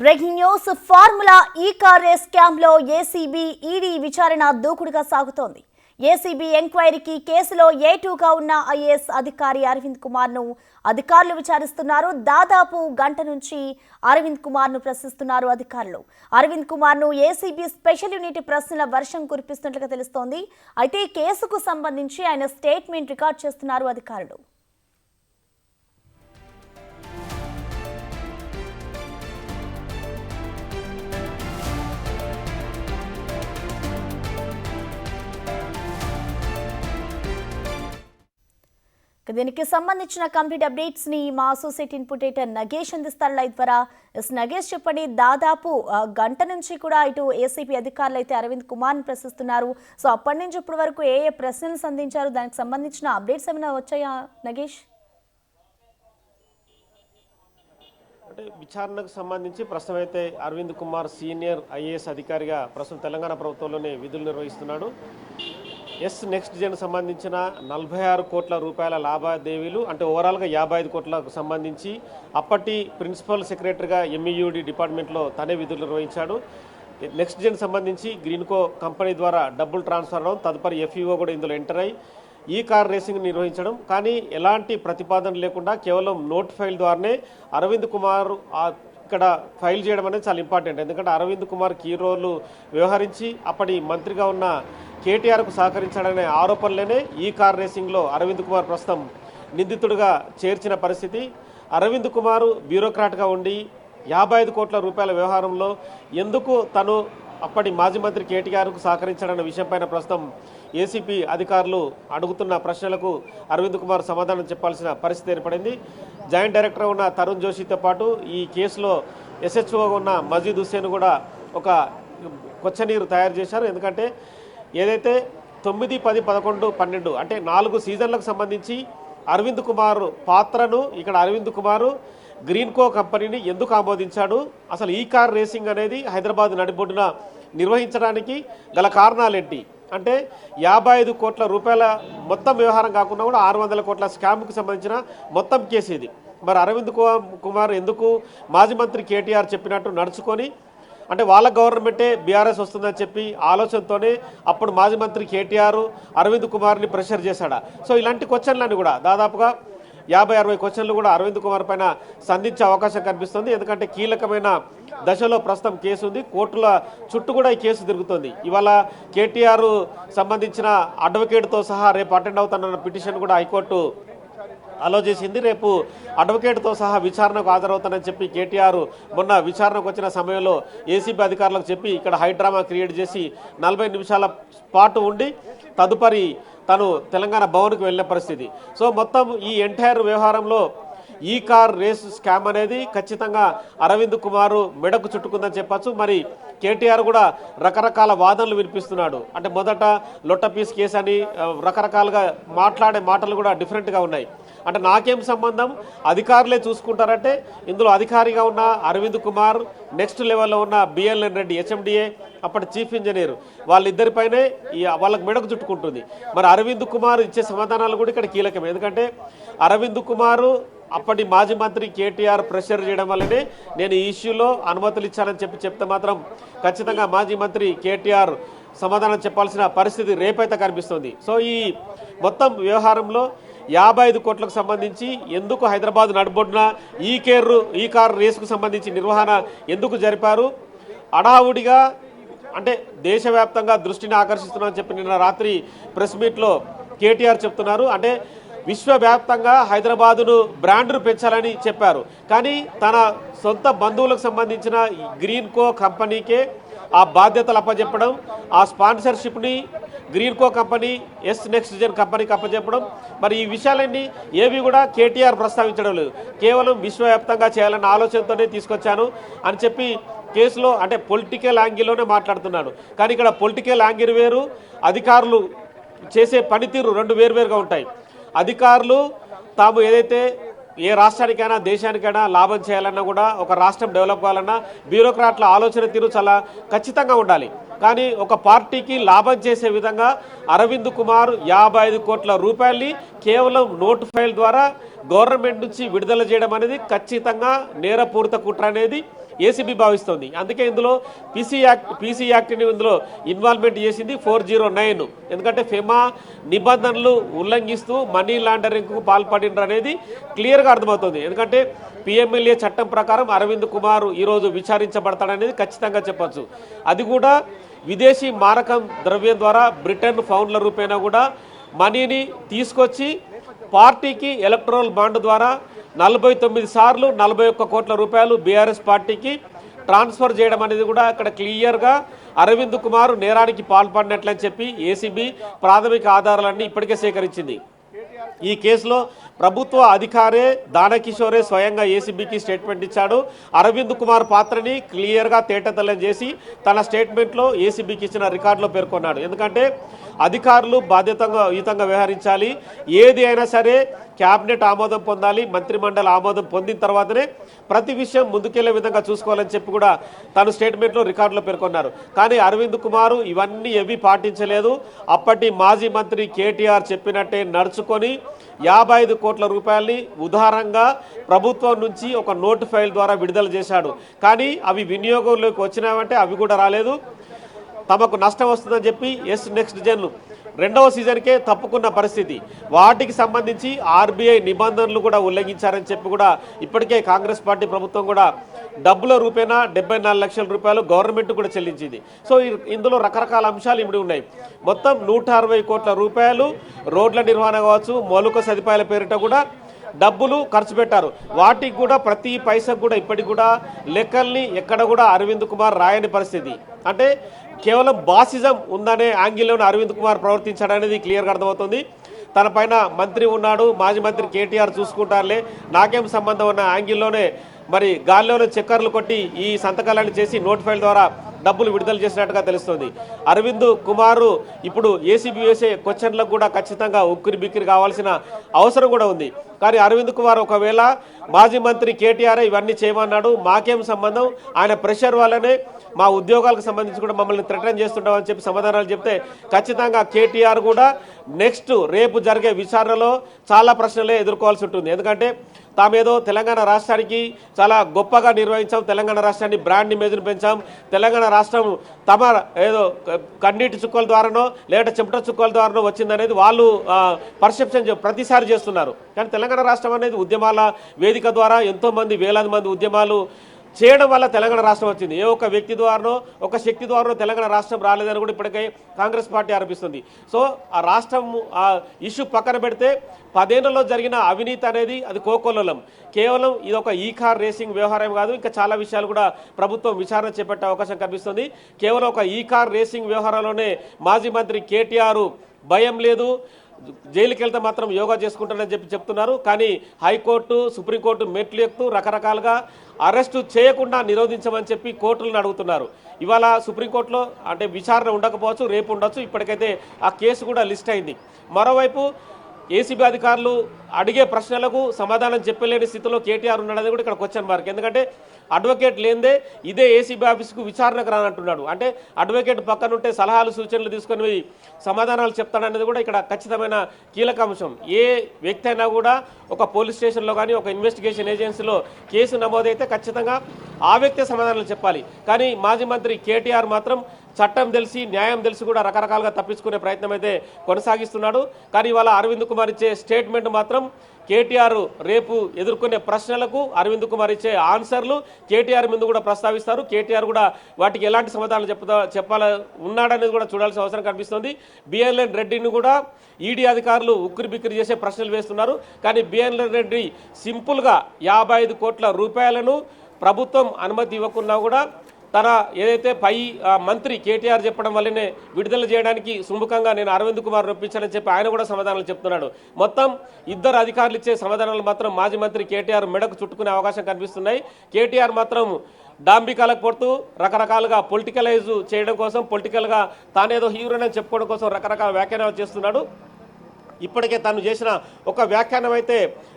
Breaking news formula ఈ car race scam లో ACB ED విచారణ దూకుడుగా సాగుతోంది. ఏసీబీ ఎంక్వైరీకి కేసులో A2గా ఉన్న ఐఏఎస్ అధికారి అరవింద్ కుమార్ ను అధికారులు విచారిస్తున్నారు. దాదాపు గంట నుంచి అరవింద్ కుమార్ ను ప్రశ్నిస్తున్నారు అధికారులు. అరవింద్ కుమార్ ను ఏసీబీ స్పెషల్ యూనిట్ ప్రశ్నల వర్షం కురిపిస్తున్నట్లుగా తెలుస్తోంది. అయితే ఈ కేసుకు సంబంధించి ఆయన స్టేట్మెంట్ రికార్డ్ చేస్తున్నారు అధికారులు. దీనికి సంబంధించిన కంప్లీట్ అప్డేట్స్ ని మా అసోసియేట్ ఇన్పుట్ ఎడిటర్ నగేష్ అందిస్తారు లైవ్ ద్వారా. నగేష్ చెప్పండి, దాదాపు గంట నుంచి కూడా ఇటు ఏసీపీ అధికారులు అయితే అరవింద్ కుమార్ ని ప్రశ్నిస్తున్నారు. సో అప్పటి నుంచి ఇప్పటి వరకు ఏ ప్రశ్నలు సంధించారు, దానికి సంబంధించిన అప్డేట్స్ ఏమైనా వచ్చాయా నగేష్? అంటే విచారణకు సంబంధించి ప్రస్తుతం అయితే అరవింద్ కుమార్ సీనియర్ ఐఏఎస్ అధికారిగా ప్రస్తుతం తెలంగాణ ప్రభుత్వంలోనే విధులు నిర్వహిస్తున్నాడు. నెక్స్ట్ జెన్ సంబంధించిన 46 కోట్ల రూపాయల లావాదేవీలు అంటే ఓవరాల్గా 55 కోట్లకు సంబంధించి అప్పటి ప్రిన్సిపల్ సెక్రటరీగా ఎంఈయూడి డిపార్ట్మెంట్లో తనే విధులు నిర్వహించాడు. నెక్స్ట్ జెన్ సంబంధించి గ్రీన్కో కంపెనీ ద్వారా డబ్బులు ట్రాన్స్ఫర్ అవడం, తదుపరి ఎఫ్ఈఓ కూడా ఇందులో ఎంటర్ అయ్యి ఈ కార్ రేసింగ్ నిర్వహించడం, కానీ ఎలాంటి ప్రతిపాదన లేకుండా కేవలం నోట్ ఫైల్ ద్వారానే అరవింద్ కుమార్ ఇక్కడ ఫైల్ చేయడం అనేది చాలా ఇంపార్టెంట్. ఎందుకంటే అరవింద్ కుమార్ కీ రోల్ వ్యవహరించి అప్పటి మంత్రిగా ఉన్న కేటీఆర్కు సహకరించాడనే ఆరోపణలనే ఈ కార్ రేసింగ్లో అరవింద్ కుమార్ ప్రస్తుతం నిందితుడిగా చేర్చిన పరిస్థితి. అరవింద్ కుమార్ బ్యూరోక్రాట్గా ఉండి 55 కోట్ల రూపాయల వ్యవహారంలో ఎందుకు తను అప్పటి మాజీ మంత్రి కేటీఆర్కు సహకరించాడన్న విషయంపైన ప్రస్తుతం ఏసీపీ అధికారులు అడుగుతున్న ప్రశ్నలకు అరవింద్ కుమార్ సమాధానం చెప్పాల్సిన పరిస్థితి ఏర్పడింది. జాయింట్ డైరెక్టర్గా ఉన్న తరుణ్ జోషితో పాటు ఈ కేసులో ఎస్హెచ్ఓగా ఉన్న మజీద్ హుస్సేన్ కూడా ఒక కొచ్చనీరు తయారు చేశారు. ఎందుకంటే ఏదైతే 9, 10, 11, 12 అంటే 4 సీజన్లకు సంబంధించి అరవింద్ కుమార్ పాత్రను ఇక్కడ అరవింద్ కుమార్ గ్రీన్కో కంపెనీని ఎందుకు ఆమోదించాడు, అసలు ఈ కార్ రేసింగ్ అనేది హైదరాబాద్ నడిబొడ్డున నిర్వహించడానికి గల కారణాలేంటి అంటే 55 కోట్ల రూపాయల మొత్తం వ్యవహారం కాకుండా కూడా 600 కోట్ల స్కామ్కి సంబంధించిన మొత్తం కేసు ఇది. మరి అరవింద్ కుమార్ ఎందుకు మాజీ మంత్రి కేటీఆర్ చెప్పినట్టు నడుచుకొని అంటే వాళ్ళ గవర్నమెంటే బీఆర్ఎస్ వస్తుందని చెప్పి ఆలోచనతోనే అప్పుడు మాజీ మంత్రి కేటీఆర్ అరవింద్ కుమార్ని ప్రెషర్ చేశాడా? సో ఇలాంటి క్వశ్చన్లన్నీ కూడా దాదాపుగా 50-60 క్వశ్చన్లు కూడా అరవింద్ కుమార్ పైన సంధించే అవకాశం కనిపిస్తుంది. ఎందుకంటే కీలకమైన దశలో ప్రస్తుతం కేసు ఉంది, కోర్టుల చుట్టూ కూడా ఈ కేసు తిరుగుతుంది. ఇవాళ కేటీఆర్ సంబంధించిన అడ్వకేట్తో సహా రేపు అటెండ్ అవుతానన్న పిటిషన్ కూడా హైకోర్టు అలో చేసింది. రేపు అడ్వకేట్తో సహా విచారణకు హాజరవుతానని చెప్పి కేటీఆర్ మొన్న విచారణకు వచ్చిన సమయంలో ఏసీబీ అధికారులకు చెప్పి ఇక్కడ హైడ్రామా క్రియేట్ చేసి 40 నిమిషాల పాటు ఉండి తదుపరి తను తెలంగాణ భవన్కు వెళ్ళిన పరిస్థితి. సో మొత్తం ఈ ఎంటైర్ వ్యవహారంలో ఈ కార్ రేస్ స్కామ్ అనేది ఖచ్చితంగా అరవింద్ కుమార్ మెడకు చుట్టుకుందని చెప్పచ్చు. మరి కేటీఆర్ కూడా రకరకాల వాదనలు వినిపిస్తున్నాడు. అంటే మొదట లొట్టపీస్ కేసు అని రకరకాలుగా మాట్లాడే మాటలు కూడా డిఫరెంట్గా ఉన్నాయి. అంటే నాకేం సంబంధం, అధికారులే చూసుకుంటారంటే ఇందులో అధికారిగా ఉన్న అరవింద్ కుమార్, నెక్స్ట్ లెవెల్లో ఉన్న బిఎల్ఎన్ రెడ్డి హెచ్ఎండిఏ అప్పటి చీఫ్ ఇంజనీర్, వాళ్ళిద్దరిపైనే వాళ్ళకు మెడకు చుట్టుకుంటుంది. మరి అరవింద్ కుమార్ ఇచ్చే సమాధానాలు కూడా ఇక్కడ కీలకమే. ఎందుకంటే అరవింద్ కుమార్ అప్పటి మాజీ మంత్రి కేటీఆర్ ప్రెషర్ చేయడం వల్లనే నేను ఈ ఇష్యూలో అనుమతులు ఇచ్చానని చెప్తే మాత్రం ఖచ్చితంగా మాజీ మంత్రి కేటీఆర్ సమాధానం చెప్పాల్సిన పరిస్థితి రేపైతే కనిపిస్తుంది. సో ఈ మొత్తం వ్యవహారంలో 55 కోట్లకు సంబంధించి ఎందుకు హైదరాబాద్ నడిబొడ్డున ఈ కార్ రేసుకు సంబంధించి నిర్వహణ ఎందుకు జరిపారు, అడావుడిగా అంటే దేశవ్యాప్తంగా దృష్టిని ఆకర్షిస్తున్నారని చెప్పి నిన్న రాత్రి ప్రెస్ మీట్లో కేటీఆర్ చెప్తున్నారు. అంటే విశ్వవ్యాప్తంగా హైదరాబాదును బ్రాండ్ను పెంచాలని చెప్పారు. కానీ తన సొంత బంధువులకు సంబంధించిన గ్రీన్కో కంపెనీకే ఆ బాధ్యతలు అప్పచెప్పడం, ఆ స్పాన్సర్షిప్ని గ్రీన్కో కంపెనీ నెక్స్ట్ జెన్ కంపెనీకి అప్పచెప్పడం, మరి ఈ విషయాలన్నీ ఏవి కూడా కేటీఆర్ ప్రస్తావించడం లేదు. కేవలం విశ్వవ్యాప్తంగా చేయాలన్న ఆలోచనతోనే తీసుకొచ్చాను అని చెప్పి కేసులో అంటే పొలిటికల్ యాంగిల్లోనే మాట్లాడుతున్నాడు. కానీ ఇక్కడ పొలిటికల్ యాంగిల్ వేరు, అధికారులు చేసే పనితీరు రెండు వేరువేరుగా ఉంటాయి. అధికారులు తాము ఏదైతే ఏ రాష్ట్రానికైనా దేశానికైనా లాభం చేయాలన్నా కూడా ఒక రాష్ట్రం డెవలప్ కావాలన్నా బ్యూరోక్రాట్ల ఆలోచన తీరు చాలా ఖచ్చితంగా ఉండాలి. కానీ ఒక పార్టీకి లాభం చేసే విధంగా అరవింద్ కుమార్ 55 కోట్ల రూపాయల్ని కేవలం నోట్ ఫైల్ ద్వారా గవర్నమెంట్ నుంచి విడుదల చేయడం అనేది ఖచ్చితంగా నేరపూరిత కుట్ర అనేది ఏసీబీ భావిస్తోంది. అందుకే ఇందులో పీసీ యాక్ట్ని ఇందులో ఇన్వాల్వ్మెంట్ చేసింది 409. ఎందుకంటే ఫెమా నిబంధనలు ఉల్లంఘిస్తూ మనీ లాండరింగ్కు పాల్పడినరు అనేది క్లియర్గా అర్థమవుతుంది. ఎందుకంటే పిఎంఎల్ఏ చట్టం ప్రకారం అరవింద్ కుమార్ ఈరోజు విచారించబడతాడనేది ఖచ్చితంగా చెప్పచ్చు. అది కూడా విదేశీ మారకం ద్రవ్యం ద్వారా బ్రిటన్ పౌండ్ల రూపేణా కూడా మనీని తీసుకొచ్చి పార్టీకి ఎలక్టరల్ బాండ్ ద్వారా 49 సార్లు 41 కోట్ల రూపాయలు బీఆర్ఎస్ పార్టీకి ట్రాన్స్ఫర్ చేయడం అనేది కూడా అక్కడ క్లియర్గా అరవింద్ కుమార్ నేరానికి పాల్పడినట్లని చెప్పి ఏసీబీ ప్రాథమిక ఆధారాలన్నీ ఇప్పటికే సేకరించింది. ఈ కేసులో ప్రభుత్వ అధికారే దానకిషోరే స్వయంగా ఏసీబీకి స్టేట్మెంట్ ఇచ్చాడు. అరవింద్ కుమార్ పాత్రని క్లియర్గా తేటతెల్లం చేసి తన స్టేట్మెంట్లో ఏసీబీకి ఇచ్చిన రికార్డులో పేర్కొన్నాడు. ఎందుకంటే అధికారులు బాధ్యతాయుతంగా వ్యవహరించాలి, ఏది అయినా సరే క్యాబినెట్ ఆమోదం పొందాలి, మంత్రిమండలి ఆమోదం పొందిన తర్వాతనే ప్రతి విషయం ముందుకెళ్లే విధంగా చూసుకోవాలని చెప్పి కూడా తను స్టేట్మెంట్లో రికార్డులో పేర్కొన్నారు. కానీ అరవింద్ కుమార్ ఇవన్నీ ఏవి పాటించలేదు. అప్పటి మాజీ మంత్రి కేటీఆర్ చెప్పినట్టే నడుచుకొని 55 కోట్ల రూపాయలని ఉదారంగా ప్రభుత్వం నుంచి ఒక నోటు ఫైల్ ద్వారా విడుదల చేశాడు. కానీ అవి వినియోగంలోకి వచ్చినామంటే అవి కూడా రాలేదు. తమకు నష్టం వస్తుందని చెప్పి నెక్స్ట్ జెన్ 2వ సీజన్కే తప్పుకున్న పరిస్థితి. వాటికి సంబంధించి ఆర్బీఐ నిబంధనలు కూడా ఉల్లంఘించారని చెప్పి కూడా ఇప్పటికే కాంగ్రెస్ పార్టీ ప్రభుత్వం కూడా డబ్బుల రూపేణా 74 లక్షల రూపాయలు గవర్నమెంట్ కూడా చెల్లించింది. సో ఇందులో రకరకాల అంశాలు ఇమిడి ఉన్నాయి. మొత్తం 160 కోట్ల రూపాయలు రోడ్ల నిర్వహణ కావచ్చు, మౌలిక సదుపాయాల పేరిట కూడా డబ్బులు ఖర్చు పెట్టారు. వాటికి కూడా ప్రతి పైసకు కూడా ఇప్పటికి కూడా లెక్కల్ని ఎక్కడ కూడా అరవింద్ కుమార్ రాయని పరిస్థితి. అంటే కేవలం బాసిజం ఉందనే యాంగిల్లోనే అరవింద్ కుమార్ ప్రవర్తించాడనేది క్లియర్గా అర్థమవుతుంది. తన పైన మంత్రి ఉన్నాడు, మాజీ మంత్రి కేటీఆర్ చూసుకుంటారులే, నాకేం సంబంధం ఉన్న యాంగిల్లోనే మరి గాల్లోనే చక్కర్లు కొట్టి ఈ సంతకాలను చేసి నోట్ ఫైల్ ద్వారా డబ్బులు విడుదల చేసినట్టుగా తెలుస్తుంది. అరవింద్ కుమార్ ఇప్పుడు ఏసీబీ వేసే క్వశ్చన్లకు కూడా ఖచ్చితంగా ఉక్కిరి బిక్కిరి కావాల్సిన అవసరం కూడా ఉంది. కానీ అరవింద్ కుమార్ ఒకవేళ మాజీ మంత్రి కేటీఆర్ ఇవన్నీ చేయమన్నాడు, మాకేం సంబంధం, ఆయన ప్రెషర్ వల్లనే మా ఉద్యోగాలకు సంబంధించి కూడా మమ్మల్ని థ్రెటన్ చేస్తుంటామని చెప్పి సమాధానాలు చెప్తే ఖచ్చితంగా కేటీఆర్ కూడా నెక్స్ట్ రేపు జరిగే విచారణలో చాలా ప్రశ్నలే ఎదుర్కోవాల్సి ఉంటుంది. ఎందుకంటే తామేదో తెలంగాణ రాష్ట్రానికి చాలా గొప్పగా నిర్వహించాం, తెలంగాణ రాష్ట్రాన్ని బ్రాండ్ ఇమేజ్ను పెంచాం, తెలంగాణ రాష్ట్రం తమ ఏదో కన్నీటి చుక్కల ద్వారానో లేదా చెమట చుక్కల ద్వారానో వచ్చిందనేది వాళ్ళు పర్సెప్షన్ ప్రతిసారి చేస్తున్నారు. కానీ తెలంగాణ రాష్ట్రం అనేది ఉద్యమాల వేదిక ద్వారా ఎంతోమంది వేలాది మంది ఉద్యమాలు చేయడం వల్ల తెలంగాణ రాష్ట్రం వచ్చింది. ఏ ఒక్క వ్యక్తి ద్వారానో ఒక శక్తి ద్వారానో తెలంగాణ రాష్ట్రం రాలేదని కూడా ఇప్పటికే కాంగ్రెస్ పార్టీ ఆరోపిస్తుంది. సో ఆ రాష్ట్రం ఆ ఇష్యూ పక్కన పెడితే 10 ఏళ్లలో జరిగిన అవినీతి అనేది అది కోకొల్లలం. కేవలం ఇది ఒక ఈ కార్ రేసింగ్ వ్యవహారం కాదు, ఇంకా చాలా విషయాలు కూడా ప్రభుత్వం విచారణ చేపట్టే అవకాశం కనిపిస్తుంది. కేవలం ఒక ఈ కార్ రేసింగ్ వ్యవహారంలోనే మాజీ మంత్రి కేటీఆర్ భయం లేదు, జైలుకి వెళ్తే మాత్రం యోగా చేసుకుంటారని చెప్పి చెప్తున్నారు. కానీ హైకోర్టు, సుప్రీంకోర్టు మెట్లు ఎక్కుతూ రకరకాలుగా అరెస్టు చేయకుండా నిరోధించమని చెప్పి కోర్టులను అడుగుతున్నారు. ఇవాళ సుప్రీంకోర్టులో అంటే విచారణ ఉండకపోవచ్చు, రేపు ఉండొచ్చు. ఇప్పటికైతే ఆ కేసు కూడా లిస్ట్ అయింది. మరోవైపు ఏసీబీ అధికారులు అడిగే ప్రశ్నలకు సమాధానం చెప్పలేని స్థితిలో కేటీఆర్ ఉన్నాడని కూడా ఇక్కడ క్వశ్చన్ మార్క్. ఎందుకంటే అడ్వకేట్ లేదే ఇదే ఏసీబీ ఆఫీస్కు విచారణకు రానంటున్నాడు. అంటే అడ్వకేట్ పక్కనుంటే సలహాలు సూచనలు తీసుకొని సమాధానాలు చెప్తాడనేది కూడా ఇక్కడ ఖచ్చితమైన కీలక అంశం. ఏ వ్యక్తి అయినా కూడా ఒక పోలీస్ స్టేషన్లో కానీ ఒక ఇన్వెస్టిగేషన్ ఏజెన్సీలో కేసు నమోదైతే ఖచ్చితంగా ఆ వ్యక్తి సమాధానాలు చెప్పాలి. కానీ మాజీ మంత్రి కేటీఆర్ మాత్రం చట్టం తెలిసి న్యాయం తెలిసి కూడా రకరకాలుగా తప్పించుకునే ప్రయత్నం అయితే కొనసాగిస్తున్నాడు. కానీ ఇవాళ అరవింద్ కుమార్ ఇచ్చే స్టేట్మెంట్ మాత్రం కేటీఆర్ రేపు ఎదుర్కొనే ప్రశ్నలకు అరవింద్ కుమార్ ఇచ్చే ఆన్సర్లు కేటీఆర్ ముందు కూడా ప్రస్తావిస్తారు. కేటీఆర్ కూడా వాటికి ఎలాంటి సమాధానాలు చెప్పాల ఉన్నాడనేది కూడా చూడాల్సిన అవసరం కనిపిస్తుంది. బిఎన్ఎన్ రెడ్డిని కూడా ఈడీ అధికారులు ఉక్కిరి బిక్కిరి చేసే ప్రశ్నలు వేస్తున్నారు. కానీ బిఎన్ఎన్ రెడ్డి సింపుల్గా 55 కోట్ల రూపాయలను ప్రభుత్వం అనుమతి ఇవ్వకున్నా కూడా తన ఏదైతే పై మంత్రి కేటీఆర్ చెప్పడం వల్లనే విడుదల చేయడానికి సుముఖంగా నేను అరవింద్ కుమార్ రొప్పించానని చెప్పి ఆయన కూడా సమాధానాలు చెప్తున్నాడు. మొత్తం ఇద్దరు అధికారులు ఇచ్చే సమాధానాలు మాత్రం మాజీ మంత్రి కేటీఆర్ మెడకు చుట్టుకునే అవకాశం కనిపిస్తున్నాయి. కేటీఆర్ మాత్రం డాంబికాలకు పడుతూ రకరకాలుగా పొలిటికలైజ్ చేయడం కోసం, పొలిటికల్గా తానేదో హీరోని చెప్పుకోవడం కోసం రకరకాల వ్యాఖ్యానాలు చేస్తున్నాడు. ఇప్పటికే తను చేసిన ఒక వ్యాఖ్యానం అయితే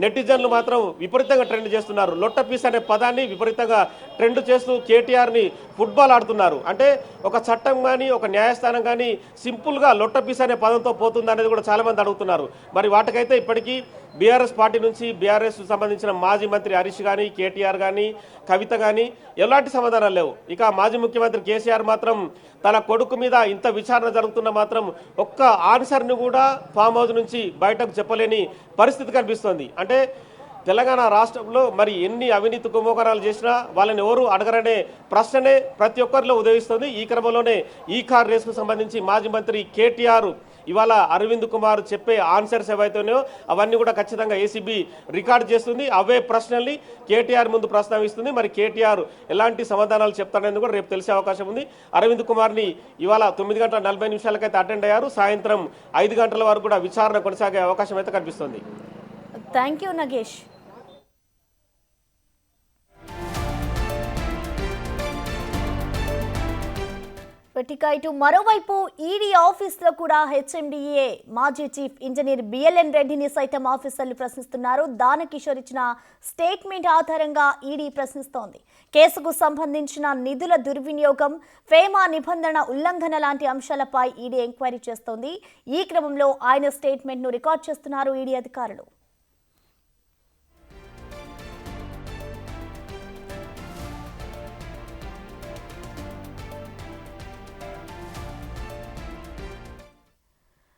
నెటిజన్లు మాత్రం విపరీతంగా ట్రెండ్ చేస్తున్నారు. లొట్ట పీస్ అనే పదాన్ని విపరీతంగా ట్రెండ్ చేస్తూ కేటీఆర్ని ఫుట్బాల్ ఆడుతున్నారు. అంటే ఒక చట్టం కానీ ఒక న్యాయస్థానం కానీ సింపుల్గా లొట్ట పీస్ అనే పదంతో పోతుంది అనేది కూడా చాలామంది అడుగుతున్నారు. మరి వాటికైతే ఇప్పటికీ బీఆర్ఎస్ పార్టీ నుంచి బీఆర్ఎస్ సంబంధించిన మాజీ మంత్రి హరీష్ కానీ, కేటీఆర్ కానీ, కవిత కానీ ఎలాంటి సమాధానాలు లేవు. ఇక మాజీ ముఖ్యమంత్రి కేసీఆర్ మాత్రం తన కొడుకు మీద ఇంత విచారణ జరుగుతున్న మాత్రం ఒక్క ఆన్సర్ని కూడా ఫామ్ హౌస్ నుంచి బయటకు చెప్పలేని పరిస్థితి కనిపిస్తోంది. అంటే తెలంగాణ రాష్ట్రంలో మరి ఎన్ని అవినీతి కుంభకోణాలు చేసినా వాళ్ళని ఎవరు అడగరనే ప్రశ్ననే ప్రతి ఒక్కరిలో ఉదయిస్తుంది. ఈ క్రమంలోనే ఈ కార్ రేసుకు సంబంధించి మాజీ మంత్రి కేటీఆర్ ఇవాళ అరవింద్ కుమార్ చెప్పే ఆన్సర్స్ ఏవైతున్నాయో అవన్నీ కూడా ఖచ్చితంగా ఏసీబీ రికార్డ్ చేస్తుంది. అవే ప్రశ్నల్ని కేటీఆర్ ముందు ప్రస్తావిస్తుంది. మరి కేటీఆర్ ఎలాంటి సమాధానాలు చెప్తాడనేది కూడా రేపు తెలిసే అవకాశం ఉంది. అరవింద్ కుమార్ని ఇవాళ 9:40 అటెండ్ అయ్యారు. సాయంత్రం 5 గంటల వరకు కూడా విచారణ కొనసాగే అవకాశం అయితే కనిపిస్తుంది. Thank you Nagesh. ఇటు మరోవైపు ఈడీ ఆఫీసులో కూడా హెచ్ఎండిఏ మాజీ చీఫ్ ఇంజనీర్ బిఎల్ఎన్ రెడ్డిని సైతం ఆఫీసర్లు ప్రశ్నిస్తున్నారు. దానకిషోర్ ఇచ్చిన స్టేట్మెంట్ ఆధారంగా ఈడీ ప్రశ్నిస్తోంది. కేసుకు సంబంధించిన నిధుల దుర్వినియోగం, ఫేమా నిబంధన ఉల్లంఘన లాంటి అంశాలపై ఈడీ ఎంక్వైరీ చేస్తోంది. ఈ క్రమంలో ఆయన స్టేట్మెంట్ను రికార్డ్ చేస్తున్నారు ఈడీ అధికారులు.